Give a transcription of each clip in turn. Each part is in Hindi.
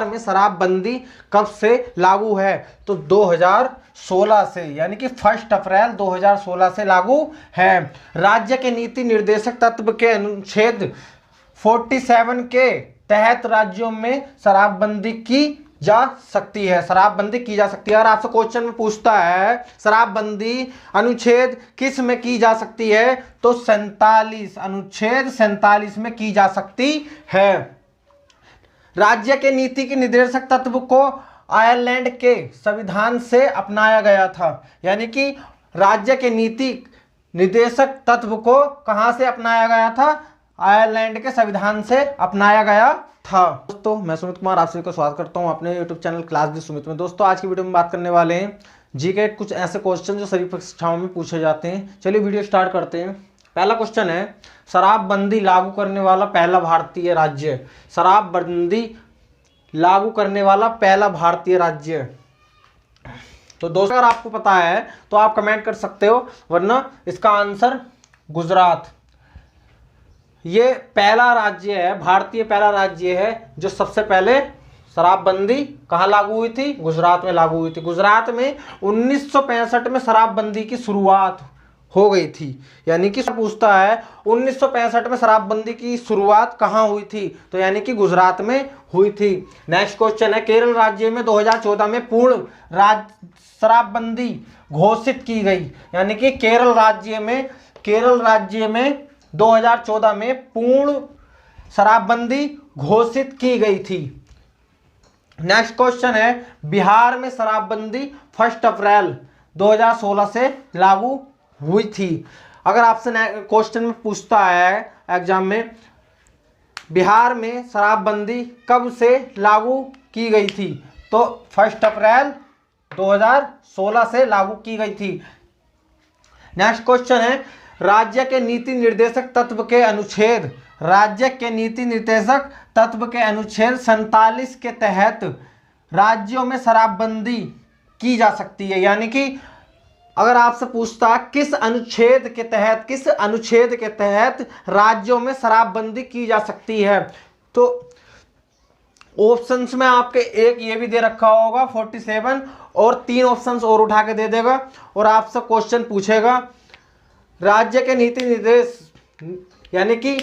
बिहार में शराबबंदी कब से लागू है? तो 2016 से, यानी कि 1 अप्रैल 2016 से लागू है। राज्य के नीति निर्देशक तत्व के अनुच्छेद 47 के तहत राज्यों में शराबबंदी की जा सकती है, शराबबंदी की जा सकती है। अगर आपसे क्वेश्चन में पूछता है शराबबंदी अनुच्छेद किस में की जा सकती है, तो 47, अनुच्छेद 47 में की जा सकती है। राज्य के नीति के निर्देशक तत्व को आयरलैंड के संविधान से अपनाया गया था, यानी कि राज्य के नीति निर्देशक तत्व को कहां से अपनाया गया था? आयरलैंड के संविधान से अपनाया गया था। दोस्तों मैं सुमित कुमार आप सभी का स्वागत करता हूं अपने YouTube channel class with Sumit में। दोस्तों आज की वीडियो में बात करने वाले हैं जी के कुछ ऐसे क्वेश्चन जो सभी परीक्षाओं में पूछे जाते हैं। चलिए वीडियो स्टार्ट करते हैं। पहला क्वेश्चन है, शराबबंदी लागू करने वाला पहला भारतीय राज्य। शराबबंदी लागू करने वाला पहला भारतीय राज्य। तो दोस्तों अगर आपको पता है तो आप कमेंट कर सकते हो, वरना इसका आंसर गुजरात। ये पहला राज्य है, भारतीय पहला राज्य है जो सबसे पहले शराबबंदी कहाँ लागू हुई थी? गुजरात में लागू हुई थी। गुजरात में 1965 में शराबबंदी की शुरुआत हो गई थी, यानी कि पूछता है 1965 में शराबबंदी की शुरुआत कहाँ हुई थी, तो यानी कि गुजरात में हुई थी। नेक्स्ट क्वेश्चन है, केरल राज्य में 2014 में पूर्ण शराबबंदी घोषित की गई, यानी कि केरल राज्य में 2014 में पूर्ण शराबबंदी घोषित की गई थी। नेक्स्ट क्वेश्चन है, बिहार में शराबबंदी 1 अप्रैल 2016 से लागू हुई थी। अगर आपसे क्वेश्चन में पूछता है एग्जाम में, बिहार में शराबबंदी कब से लागू की गई थी, तो 1 अप्रैल 2016 से लागू की गई थी। नेक्स्ट क्वेश्चन है, राज्य के नीति निर्देशक तत्व के अनुच्छेद 47 के तहत राज्यों में शराबबंदी की जा सकती है, यानी कि अगर आपसे पूछता किस अनुच्छेद के तहत राज्यों में शराबबंदी की जा सकती है, तो ऑप्शंस में आपके एक ये भी दे रखा होगा 47, और 3 ऑप्शंस और उठा के दे देगा और आपसे क्वेश्चन पूछेगा राज्य के नीति निर्देश, यानी कि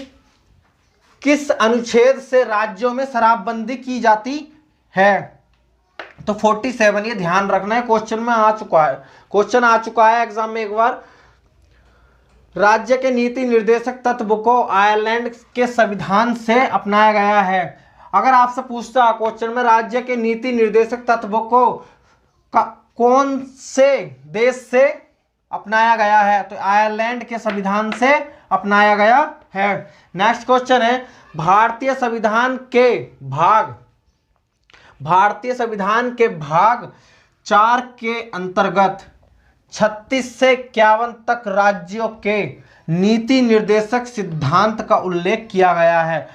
किस अनुच्छेद से राज्यों में शराबबंदी की जाती है, तो 47 ये ध्यान रखना है। क्वेश्चन आ चुका है एग्जाम में एक बार। राज्य के नीति निर्देशक तत्व को आयरलैंड के संविधान से अपनाया गया है। अगर आपसे पूछता क्वेश्चन में राज्य के नीति निर्देशक तत्व को कौन से देश से अपनाया गया है, तो आयरलैंड के संविधान से अपनाया गया है। नेक्स्ट क्वेश्चन है, भारतीय संविधान के भाग 4 के अंतर्गत 36 से 51 तक राज्यों के नीति निर्देशक सिद्धांत का उल्लेख किया गया है,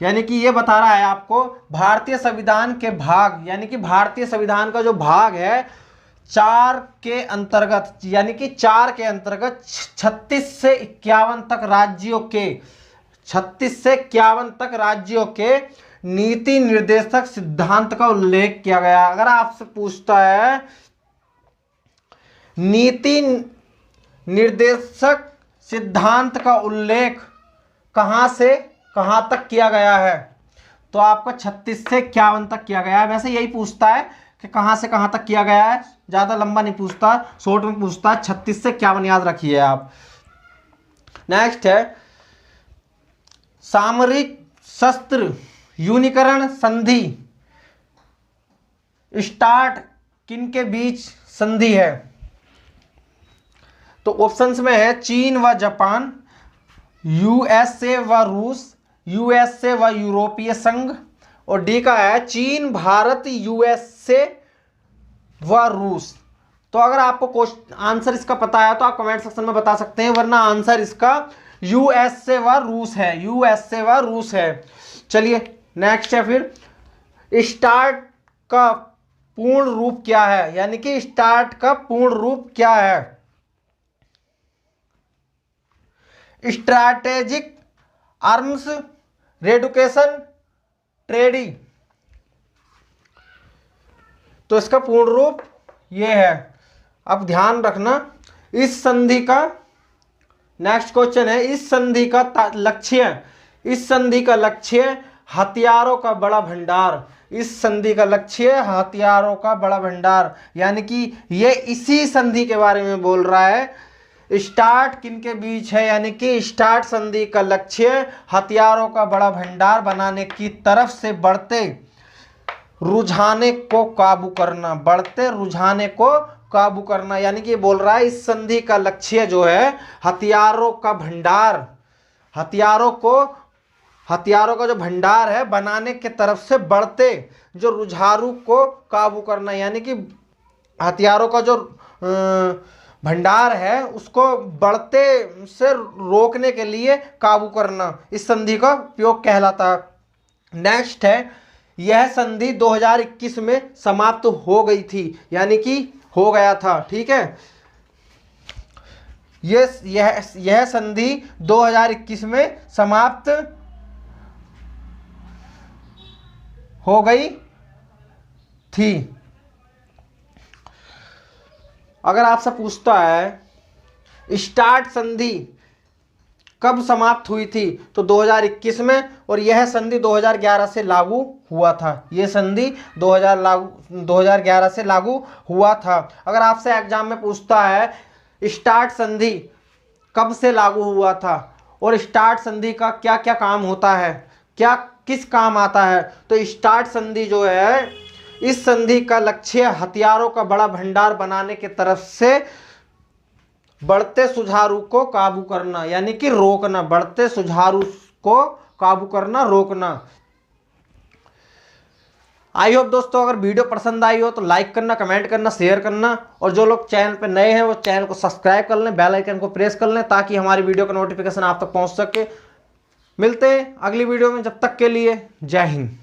यानी कि ये बता रहा है आपको भारतीय संविधान के भाग, यानी कि भारतीय संविधान का जो भाग है 4 के अंतर्गत, यानी कि 4 के अंतर्गत 36 से 51 तक राज्यों के नीति निर्देशक सिद्धांत का उल्लेख किया गया। अगर आपसे पूछता है नीति निर्देशक सिद्धांत का उल्लेख कहां से कहां तक किया गया है, तो आपका 36 से 51 तक किया गया है। वैसे यही पूछता है कि कहां से कहां तक किया गया है, ज्यादा लंबा नहीं पूछता, शॉर्ट में पूछता है। 36 से 51 याद रखिए आप। नेक्स्ट है, सामरिक शस्त्र यूनिकरण संधि स्टार्ट किनके बीच संधि है, तो ऑप्शंस में है चीन व जापान, यूएसए व रूस, यूएसए व यूरोपीय संघ, और डी का है चीन, भारत, यूएसए व रूस। तो अगर आपको आंसर इसका पता है तो आप कमेंट सेक्शन में बता सकते हैं, वरना आंसर इसका यूएसए व रूस है। चलिए नेक्स्ट है फिर, स्टार्ट का पूर्ण रूप क्या है, यानी कि स्टार्ट का पूर्ण रूप क्या है? Strategic Arms Reduction Treaty. तो इसका पूर्ण रूप ये है। अब ध्यान रखना, इस संधि का नेक्स्ट क्वेश्चन है, इस संधि का लक्ष्य, इस संधि का लक्ष्य हथियारों का बड़ा भंडार, इस संधि का लक्ष्य हथियारों का बड़ा भंडार, यानी कि ये इसी संधि के बारे में बोल रहा है। स्टार्ट किनके बीच है, यानी कि स्टार्ट संधि का लक्ष्य हथियारों का बड़ा भंडार बनाने की तरफ से बढ़ते रुझाने को काबू करना, बढ़ते रुझाने को काबू करना, यानी कि बोल रहा है इस संधि का लक्ष्य जो है हथियारों का भंडार, हथियारों का जो भंडार है बनाने के तरफ से बढ़ते जो रुझारू को काबू करना, यानी कि हथियारों का जो भंडार है उसको बढ़ते से रोकने के लिए काबू करना, इस संधि का उपयोग कहलाता। नेक्स्ट है, यह संधि 2021 में समाप्त हो गई थी, यानी कि हो गया था। ठीक है, यह संधि 2021 में समाप्त हो गई थी। अगर आपसे पूछता है स्टार्ट संधि कब समाप्त हुई थी, तो 2021 में, और यह संधि 2011 से लागू हुआ था। यह संधि 2011 से लागू हुआ था। अगर आपसे एग्जाम में पूछता है स्टार्ट संधि कब से लागू हुआ था और स्टार्ट संधि का क्या क्या काम होता है, क्या किस काम आता है, तो स्टार्ट संधि जो है, इस संधि का लक्ष्य हथियारों का बड़ा भंडार बनाने की तरफ से बढ़ते सुझारू को काबू करना, यानी कि रोकना, बढ़ते सुझारू को काबू करना, रोकना। आई होप दोस्तों अगर वीडियो पसंद आई हो तो लाइक करना, कमेंट करना, शेयर करना, और जो लोग चैनल पे नए हैं वो चैनल को सब्सक्राइब कर लें, बेल आइकन को प्रेस कर लें ताकि हमारी वीडियो का नोटिफिकेशन आप तक पहुंच सके। मिलते हैं अगली वीडियो में, जब तक के लिए जय हिंद।